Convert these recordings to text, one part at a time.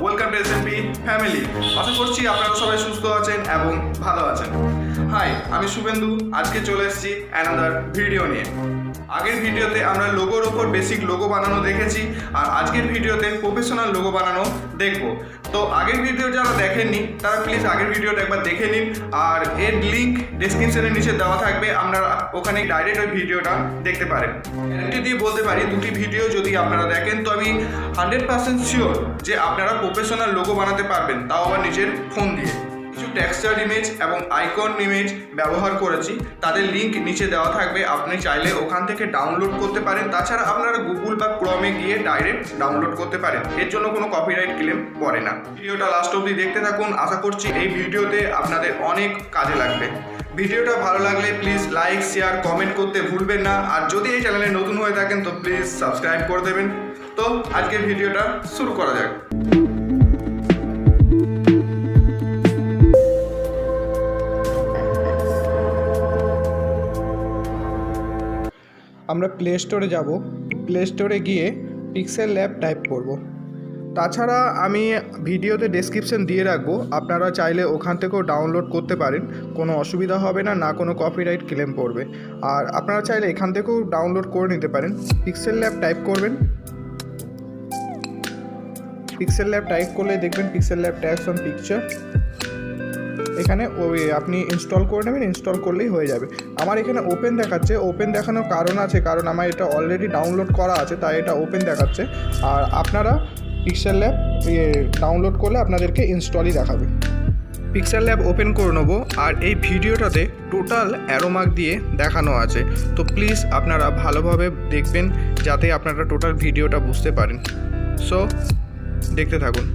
Welcome to SMP family. আশা করছি আপনারা সবাই সুস্থ আছেন এবং ভালো আছেন। হাই, আমি শুভেন্দু। আজকে চলে এসেছি অ্যানাদার ভিডিও নিয়ে। আগের ভিডিওতে আমরা লোগোর ওপর বেসিক লোগো বানানো দেখেছি, আর আজকের ভিডিওতে প্রফেশনাল লোগো বানানো দেখব। তো আগের ভিডিও যারা দেখেননি তারা প্লিজ আগের ভিডিওটা একবার দেখে নিন, আর এর লিঙ্ক ডেসক্রিপশনের নিচে দেওয়া থাকবে, আপনারা ওখানে ডাইরেক্ট ওই ভিডিওটা দেখতে পারেন। গ্যারান্টি দিয়ে বলতে পারি, দুটি ভিডিও যদি আপনারা দেখেন তো আমি 100% শিওর যে আপনারা প্রফেশনাল লোগো বানাতে পারবেন, তাও আবার নিজের ফোন দিয়ে। কিছু টেক্সচার ইমেজ এবং আইকন ইমেজ ব্যবহার করেছি, তাদের লিঙ্ক নিচে দেওয়া থাকবে, আপনি চাইলে ওখান থেকে ডাউনলোড করতে পারেন। তাছাড়া আপনারা গুগল বা ক্রমে গিয়ে ডাইরেক্ট ডাউনলোড করতে পারেন, এর জন্য কোনো কপিরাইট ক্লেম পড়ে না। ভিডিওটা লাস্ট অবধি দেখতে থাকুন, আশা করছি এই ভিডিওতে আপনাদের অনেক কাজে লাগবে। ভিডিওটা ভালো লাগলে প্লিজ লাইক, শেয়ার, কমেন্ট করতে ভুলবেন না, আর যদি এই চ্যানেলে নতুন হয়ে থাকেন তো প্লিজ সাবস্ক্রাইব করে দেবেন। তো আজকের ভিডিওটা শুরু করা যাক। আমরা প্লে স্টোরে যাব, প্লে স্টোরে গিয়ে পিক্সেল ল্যাব টাইপ করব। তাছাড়া আমি ভিডিওতে ডেসক্রিপশন দিয়ে রাখবো, আপনারা চাইলে ওখান থেকেও ডাউনলোড করতে পারেন, কোনো অসুবিধা হবে না, না কোনো কপিরাইট ক্লেম পড়বে। আর আপনারা চাইলে এখান থেকেও ডাউনলোড করে নিতে পারেন। পিক্সেল ল্যাব টাইপ করবেন, পিক্সেল ল্যাব টাইপ করলে দেখবেন pixel lab tax on picture, এখানে ওই আপনি ইনস্টল করে নেবেন, ইনস্টল করলেই হয়ে যাবে। আমার এখানে ওপেন দেখাচ্ছে, ওপেন দেখানোর কারণ আছে, কারণ আমার এটা অলরেডি ডাউনলোড করা আছে, তাই এটা ওপেন দেখাচ্ছে। আর আপনারা পিক্সেল ল্যাব ডাউনলোড করলে আপনাদেরকে ইনস্টলই দেখাবে। পিক্সেল ল্যাব ওপেন করে নেবো, আর এই ভিডিওটাতে টোটাল অ্যারো মার্ক দিয়ে দেখানো আছে, তো প্লিজ আপনারা ভালোভাবে দেখবেন যাতে আপনারা টোটাল ভিডিওটা বুঝতে পারেন। সো দেখতে থাকুন।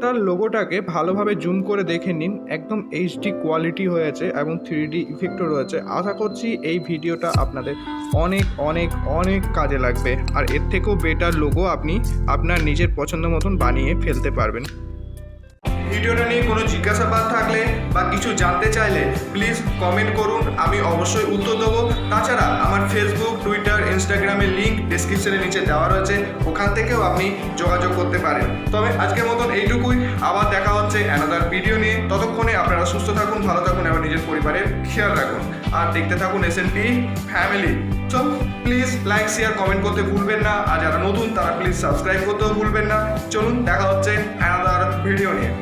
টোটাল লোগোটাকে ভালোভাবে জুম করে দেখে নিন, একদম এইচডি কোয়ালিটি হয়েছে এবং 3D ইফেক্টও রয়েছে। আশা করছি এই ভিডিওটা আপনাদের অনেক অনেক অনেক কাজে লাগবে, আর এর থেকেও বেটার লোগো আপনি আপনার নিজের পছন্দ মতন বানিয়ে ফেলতে পারবেন। ভিডিওটা নিয়ে কোনো জিজ্ঞাসাবাদ থাকলে বা কিছু জানতে চাইলে প্লিজ কমেন্ট করুন, আমি অবশ্যই উত্তর দেবো। তাছাড়া আমার ফেসবুক, টুইটার, ইনস্টাগ্রামের লিঙ্ক ডিসক্রিপশনের নিচে দেওয়া রয়েছে, ওখান থেকেও আপনি যোগাযোগ করতে পারেন। তবে আজকের মতন এইটুকুই, আবার দেখা হচ্ছে অ্যানাদার ভিডিও নিয়ে। ততক্ষণে আপনারা সুস্থ থাকুন, ভালো থাকুন এবং নিজের পরিবারের খেয়াল রাখুন, আর দেখতে থাকুন S&P family. So please like, share, comment করতে ভুলবেন না, আর যারা নতুন তারা প্লিজ সাবস্ক্রাইব করতেও ভুলবেন না। চলুন দেখা হচ্ছে অ্যানাদার ভিডিও নিয়ে।